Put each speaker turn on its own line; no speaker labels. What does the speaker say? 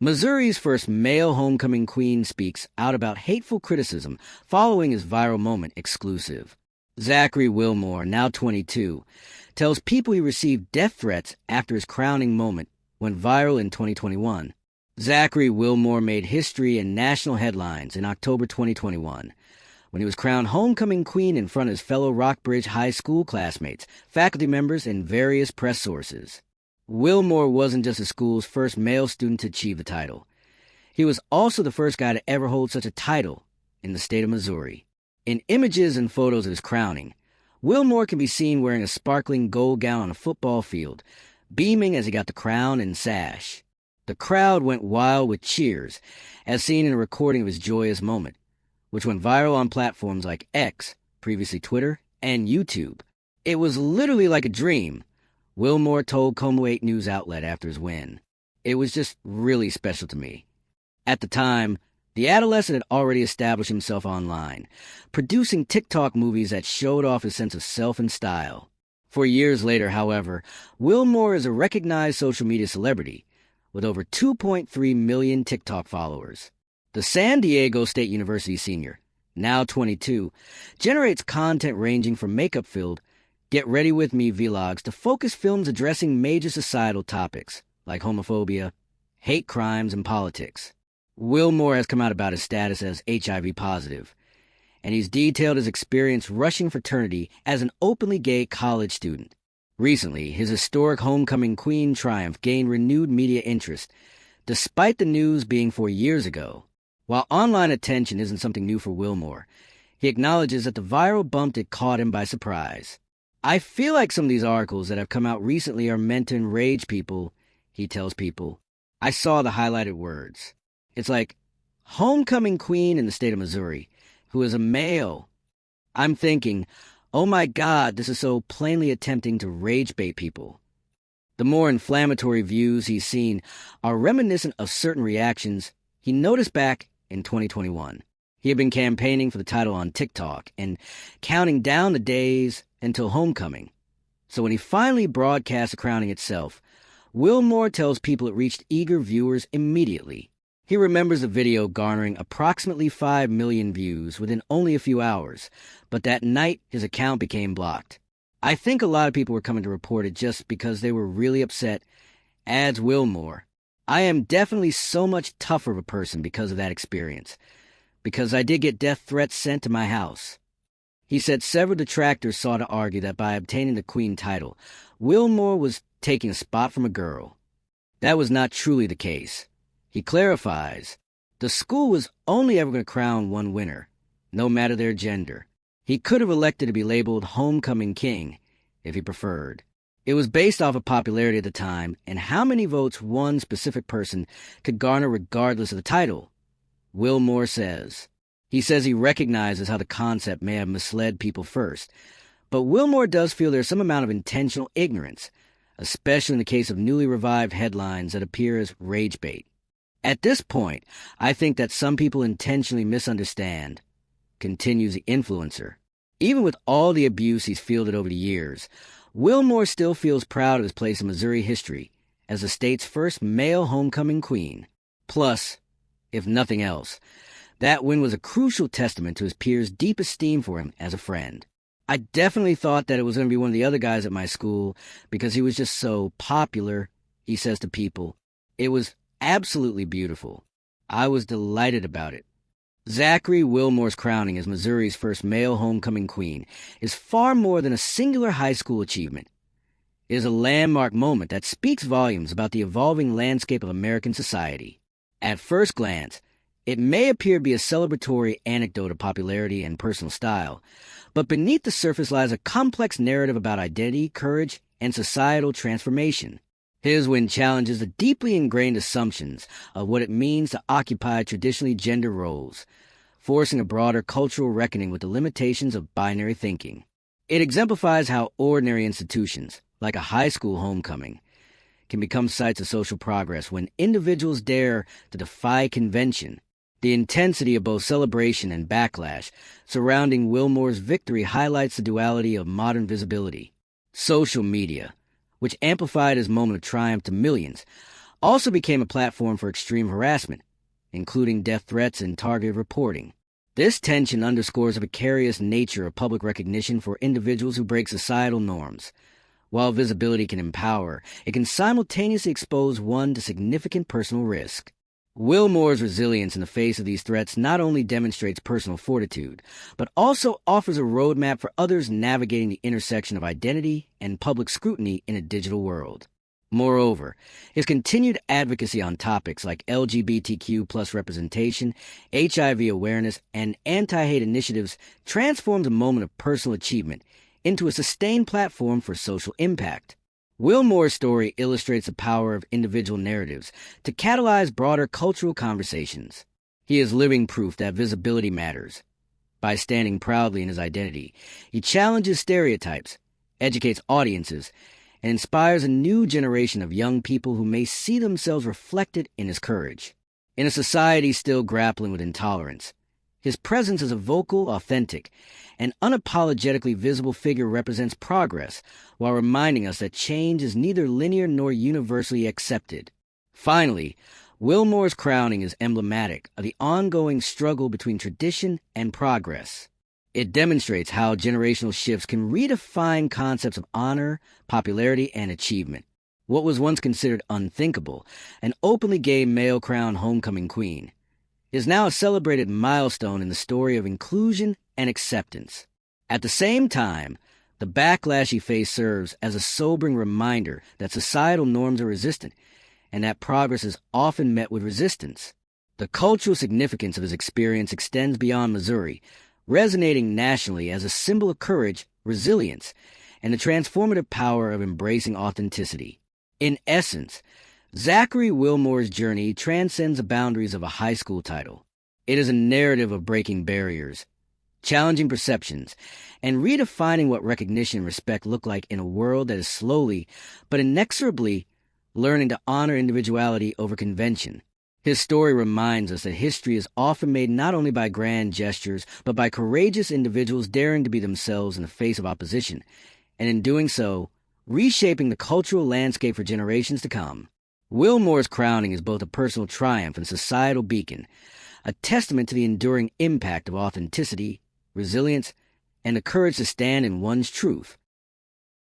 Missouri's first male homecoming queen speaks out about hateful criticism following his viral moment exclusive. Zachary Wilmore, now 22, tells people he received death threats after his crowning moment went viral in 2021. Zachary Wilmore made history and national headlines in October 2021 when he was crowned homecoming queen in front of his fellow Rockbridge High School classmates, faculty members, and various press sources. Wilmore wasn't just the school's first male student to achieve the title. He was also the first guy to ever hold such a title in the state of Missouri. In images and photos of his crowning, Wilmore can be seen wearing a sparkling gold gown on a football field, beaming as he got the crown and sash. The crowd went wild with cheers, as seen in a recording of his joyous moment, which went viral on platforms like X, previously Twitter, and YouTube. It was literally like a dream, Wilmore told Como 8 news outlet after his win. It was just really special to me. At the time, the adolescent had already established himself online, producing TikTok movies that showed off his sense of self and style. 4 years later, however, Wilmore is a recognized social media celebrity with over 2.3 million TikTok followers. The San Diego State University senior, now 22, generates content ranging from makeup-filled Get Ready With Me vlogs to focus films addressing major societal topics like homophobia, hate crimes, and politics. Wilmore has come out about his status as HIV positive, and he's detailed his experience rushing fraternity as an openly gay college student. Recently, his historic homecoming queen triumph gained renewed media interest, despite the news being 4 years ago. While online attention isn't something new for Wilmore, he acknowledges that the viral bump had caught him by surprise. I feel like some of these articles that have come out recently are meant to enrage people, he tells people. I saw the highlighted words. It's like, homecoming queen in the state of Missouri, who is a male. I'm thinking, oh my God, this is so plainly attempting to rage bait people. The more inflammatory views he's seen are reminiscent of certain reactions he noticed back in 2021. He had been campaigning for the title on TikTok and counting down the days until homecoming. So when he finally broadcast the crowning itself, Wilmore tells people it reached eager viewers immediately. He remembers the video garnering approximately 5 million views within only a few hours, but that night his account became blocked. I think a lot of people were coming to report it just because they were really upset, adds Wilmore. I am definitely so much tougher of a person because of that experience, because I did get death threats sent to my house. He said several detractors sought to argue that by obtaining the queen title, Wilmore was taking a spot from a girl. That was not truly the case. He clarifies, the school was only ever going to crown one winner, no matter their gender. He could have elected to be labeled homecoming king, if he preferred. It was based off of popularity at the time and how many votes one specific person could garner regardless of the title, Wilmore says. He says he recognizes how the concept may have misled people first, but Wilmore does feel there's some amount of intentional ignorance, especially in the case of newly revived headlines that appear as rage bait. At this point, I think that some people intentionally misunderstand, continues the influencer. Even with all the abuse he's fielded over the years, Wilmore still feels proud of his place in Missouri history as the state's first male homecoming queen. Plus, if nothing else, that win was a crucial testament to his peers' deep esteem for him as a friend. I definitely thought that it was going to be one of the other guys at my school because he was just so popular, he says to people. It was absolutely beautiful. I was delighted about it. Zachary Wilmore's crowning as Missouri's first male homecoming queen is far more than a singular high school achievement. It is a landmark moment that speaks volumes about the evolving landscape of American society. At first glance, it may appear to be a celebratory anecdote of popularity and personal style, but beneath the surface lies a complex narrative about identity, courage, and societal transformation. His win challenges the deeply ingrained assumptions of what it means to occupy traditionally gender roles, forcing a broader cultural reckoning with the limitations of binary thinking. It exemplifies how ordinary institutions, like a high school homecoming, can become sites of social progress when individuals dare to defy convention. The intensity of both celebration and backlash surrounding Wilmore's victory highlights the duality of modern visibility. Social media, which amplified his moment of triumph to millions, also became a platform for extreme harassment, including death threats and targeted reporting. This tension underscores the precarious nature of public recognition for individuals who break societal norms. While visibility can empower, it can simultaneously expose one to significant personal risk. Wilmore's resilience in the face of these threats not only demonstrates personal fortitude, but also offers a roadmap for others navigating the intersection of identity and public scrutiny in a digital world. Moreover, his continued advocacy on topics like LGBTQ+ representation, HIV awareness, and anti-hate initiatives transforms a moment of personal achievement into a sustained platform for social impact. Wilmore's story illustrates the power of individual narratives to catalyze broader cultural conversations. He is living proof that visibility matters. By standing proudly in his identity, he challenges stereotypes, educates audiences, and inspires a new generation of young people who may see themselves reflected in his courage. In a society still grappling with intolerance, his presence as a vocal, authentic, and unapologetically visible figure represents progress while reminding us that change is neither linear nor universally accepted. Finally, Wilmore's crowning is emblematic of the ongoing struggle between tradition and progress. It demonstrates how generational shifts can redefine concepts of honor, popularity, and achievement. What was once considered unthinkable, an openly gay male crowned homecoming queen, is now a celebrated milestone in the story of inclusion and acceptance. At the same time, the backlash he faced serves as a sobering reminder that societal norms are resistant and that progress is often met with resistance. The cultural significance of his experience extends beyond Missouri, resonating nationally as a symbol of courage, resilience, and the transformative power of embracing authenticity. In essence, Zachary Wilmore's journey transcends the boundaries of a high school title. It is a narrative of breaking barriers, challenging perceptions, and redefining what recognition and respect look like in a world that is slowly but inexorably learning to honor individuality over convention. His story reminds us that history is often made not only by grand gestures, but by courageous individuals daring to be themselves in the face of opposition, and in doing so, reshaping the cultural landscape for generations to come. Wilmore's crowning is both a personal triumph and societal beacon, a testament to the enduring impact of authenticity, resilience, and the courage to stand in one's truth.